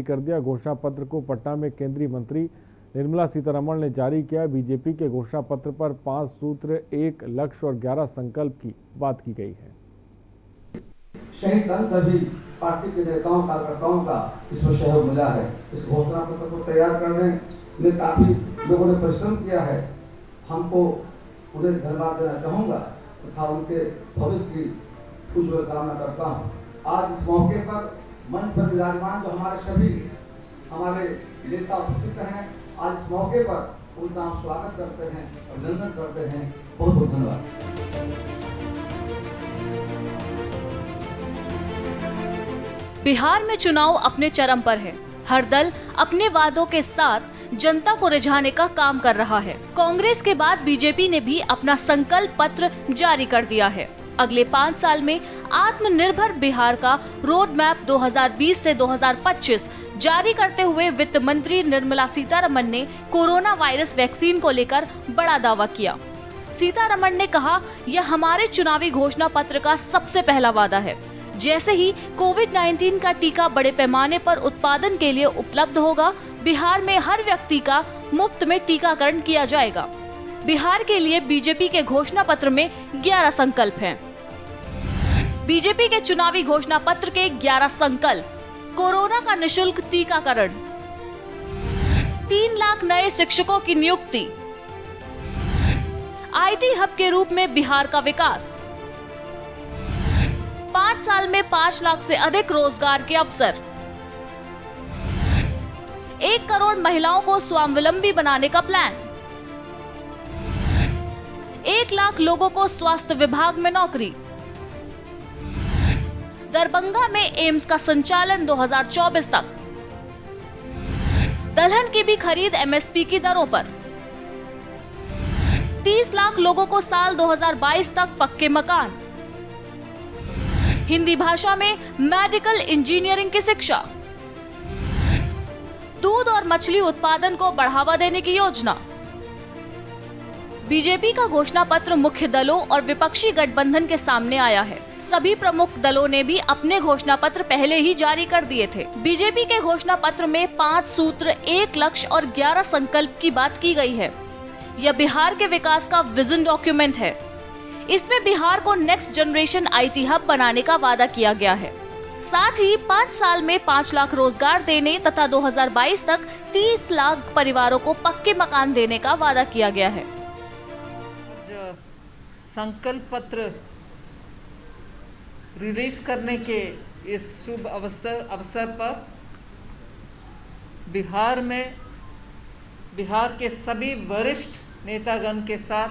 कर दिया। घोषणा पत्र को पटना में केंद्रीय मंत्री निर्मला सीतारमण ने जारी किया। बीजेपी के घोषणा पत्र पर 5 सूत्र, 1 लक्ष्य और 11 संकल्प की बात की गई है। शहीद सभी पार्टी के नेताओं कार्यकर्ताओं का इसमें सहयोग मिला है। इस घोषणा पत्र को तैयार करने में काफी लोगों ने परिश्रम किया है। हमको उन्हें धन्यवाद देना चाहूंगा तथा उनके भविष्य की उज्ज्वल कामना करता हूँ। आज इस मौके पर मंच पर विराजमान जो हमारे नेता उपस्थित हैं, आज इस मौके पर उनका हम स्वागत करते हैं, अभिनंदन करते हैं। बहुत बहुत धन्यवाद। बिहार में चुनाव अपने चरम पर है। हर दल अपने वादों के साथ जनता को रिझाने का काम कर रहा है। कांग्रेस के बाद बीजेपी ने भी अपना संकल्प पत्र जारी कर दिया है। अगले 5 साल में आत्मनिर्भर बिहार का रोड मैप 2020 से 2025 जारी करते हुए वित्त मंत्री निर्मला सीतारमण ने कोरोना वायरस वैक्सीन को लेकर बड़ा दावा किया। सीतारमण ने कहा, यह हमारे चुनावी घोषणा पत्र का सबसे पहला वादा है। जैसे ही कोविड-19 का टीका बड़े पैमाने पर उत्पादन के लिए उपलब्ध होगा, बिहार में हर व्यक्ति का मुफ्त में टीकाकरण किया जाएगा। बिहार के लिए बीजेपी के घोषणा पत्र में 11 संकल्प हैं। बीजेपी के चुनावी घोषणा पत्र के 11 संकल्प: कोरोना का निशुल्क टीकाकरण, 3 लाख नए शिक्षकों की नियुक्ति, आईटी हब के रूप में बिहार का विकास, 5 साल में 5 लाख से अधिक रोजगार के अवसर, 1 करोड़ महिलाओं को स्वावलंबी बनाने का प्लान, 1 लाख लोगों को स्वास्थ्य विभाग में नौकरी, दरभंगा में एम्स का संचालन 2024 तक, दलहन की भी खरीद एमएसपी की दरों पर, 30 लाख लोगों को साल 2022 तक पक्के मकान, हिंदी भाषा में मेडिकल इंजीनियरिंग की शिक्षा, दूध और मछली उत्पादन को बढ़ावा देने की योजना। बीजेपी का घोषणा पत्र मुख्य दलों और विपक्षी गठबंधन के सामने आया है। सभी प्रमुख दलों ने भी अपने घोषणा पत्र पहले ही जारी कर दिए थे। बीजेपी के घोषणा पत्र में 5 सूत्र, 1 लक्ष्य और 11 संकल्प की बात की गई है। यह बिहार के विकास का विजन डॉक्यूमेंट है। इसमें बिहार को नेक्स्ट जनरेशन आईटी हब बनाने का वादा किया गया है। साथ ही 5 साल में 5 लाख रोजगार देने तथा 2022 तक 30 लाख परिवारों को पक्के मकान देने का वादा किया गया है। संकल्प पत्र रिलीज करने के इस शुभ अवसर पर बिहार के सभी वरिष्ठ नेतागण के साथ,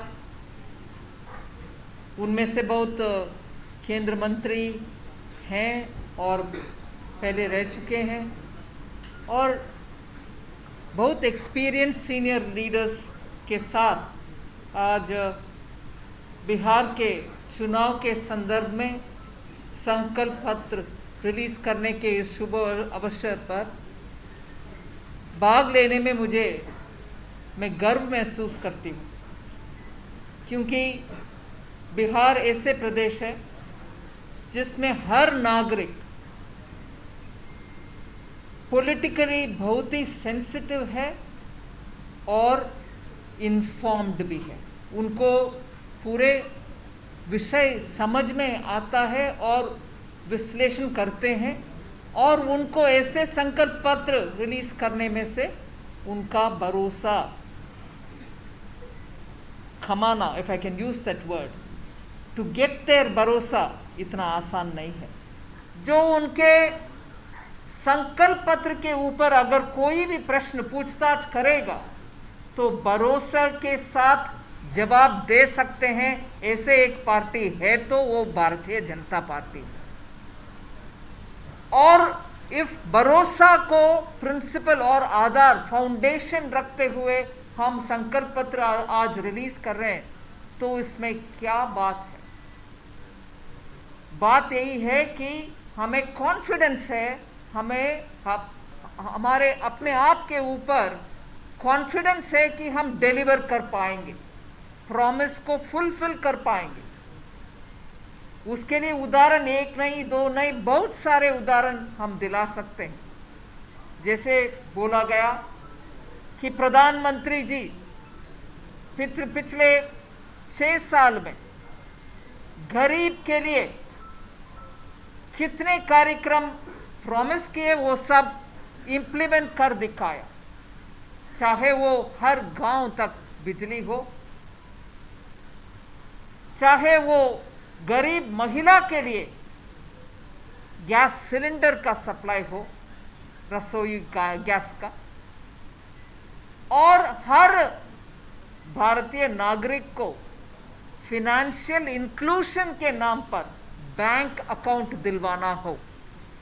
उनमें से बहुत केंद्र मंत्री हैं और पहले रह चुके हैं और बहुत एक्सपीरियंस सीनियर लीडर्स के साथ आज बिहार के चुनाव के संदर्भ में संकल्प पत्र रिलीज करने के इस शुभ अवसर पर भाग लेने में मैं गर्व महसूस करती हूँ, क्योंकि बिहार ऐसे प्रदेश है जिसमें हर नागरिक पॉलिटिकली बहुत ही सेंसिटिव है और इन्फॉर्म्ड भी है। उनको पूरे विषय समझ में आता है और विश्लेषण करते हैं और उनको ऐसे संकल्प पत्र रिलीज करने में से उनका भरोसा खमाना, if I can use that word, to get their भरोसा इतना आसान नहीं है। जो उनके संकल्प पत्र के ऊपर अगर कोई भी प्रश्न पूछताछ करेगा तो भरोसा के साथ जवाब दे सकते हैं, ऐसे एक पार्टी है तो वो भारतीय जनता पार्टी। और इस भरोसा को प्रिंसिपल और आधार फाउंडेशन रखते हुए हम संकल्प पत्र आज रिलीज कर रहे हैं, तो इसमें क्या बात है? बात यही है कि हमें कॉन्फिडेंस है, हमारे अपने आप के ऊपर कॉन्फिडेंस है कि हम डिलीवर कर पाएंगे, प्रॉमिस को फुलफिल कर पाएंगे। उसके लिए उदाहरण 1 नहीं 2 नहीं बहुत सारे उदाहरण हम दिला सकते हैं। जैसे बोला गया कि प्रधानमंत्री जी पिछले 6 साल में गरीब के लिए कितने कार्यक्रम प्रॉमिस किए वो सब इंप्लीमेंट कर दिखाया। चाहे वो हर गांव तक बिजली हो, चाहे वो गरीब महिला के लिए गैस सिलेंडर का सप्लाई हो, रसोई का गैस का, और हर भारतीय नागरिक को फिनेंशियल इंक्लूजन के नाम पर बैंक अकाउंट दिलवाना हो।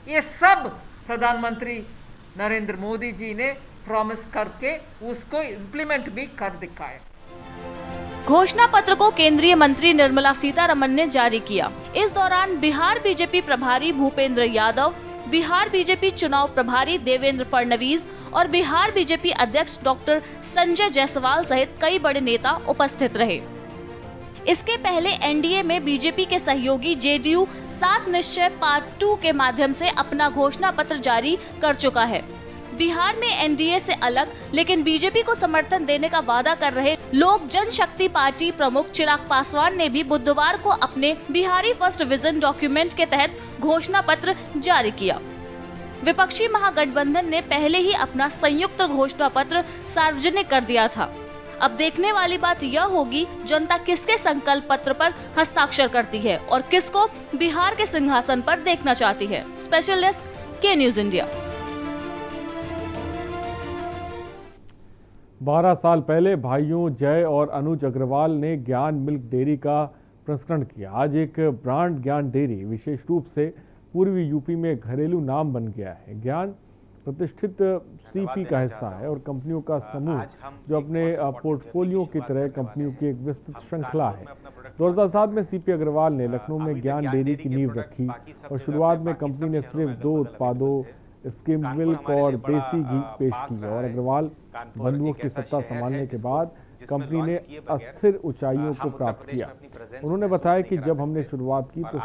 ये सब प्रधानमंत्री नरेंद्र मोदी जी ने प्रॉमिस करके उसको इंप्लीमेंट भी कर दिखाया। घोषणा पत्र को केंद्रीय मंत्री निर्मला सीतारमण ने जारी किया। इस दौरान बिहार बीजेपी प्रभारी भूपेंद्र यादव, बिहार बीजेपी चुनाव प्रभारी देवेंद्र फडणवीस और बिहार बीजेपी अध्यक्ष डॉक्टर संजय जायसवाल सहित कई बड़े नेता उपस्थित रहे। इसके पहले एनडीए में बीजेपी के सहयोगी जेडीयू 7 निश्चय पार्ट 2 के माध्यम से अपना घोषणा पत्र जारी कर चुका है। बिहार में एनडीए से अलग लेकिन बीजेपी को समर्थन देने का वादा कर रहे लोक जनशक्ति पार्टी प्रमुख चिराग पासवान ने भी बुधवार को अपने बिहारी फर्स्ट विजन डॉक्यूमेंट के तहत घोषणा पत्र जारी किया। विपक्षी महागठबंधन ने पहले ही अपना संयुक्त घोषणा पत्र सार्वजनिक कर दिया था। अब देखने वाली बात यह होगी जनता किसके संकल्प पत्र पर हस्ताक्षर करती है और किसको बिहार के सिंहासन पर देखना चाहती है। स्पेशल डेस्क के न्यूज इंडिया। 12 साल पहले भाइयों जय और अनुज अग्रवाल ने ज्ञान मिल्क डेयरी का प्रसंस्करण किया। आज एक ब्रांड ज्ञान डेयरी विशेष रूप से पूर्वी यूपी में घरेलू नाम बन गया है। ज्ञान प्रतिष्ठित सीपी का हिस्सा है और कंपनियों का समूह जो अपने पोर्टफोलियो की तरह कंपनियों की एक विस्तृत श्रृंखला है। 2007 में सीपी अग्रवाल ने लखनऊ में ज्ञान डेयरी की नींव रखी और शुरुआत में कंपनी ने सिर्फ 2 उत्पादों स्किम मिल्क और देसी घी पेश किया और अग्रवाल बंधुओं की सत्ता संभालने के बाद कंपनी ने अस्थिर ऊंचाइयों को प्राप्त किया। उन्होंने बताया कि जब हमने शुरुआत की तो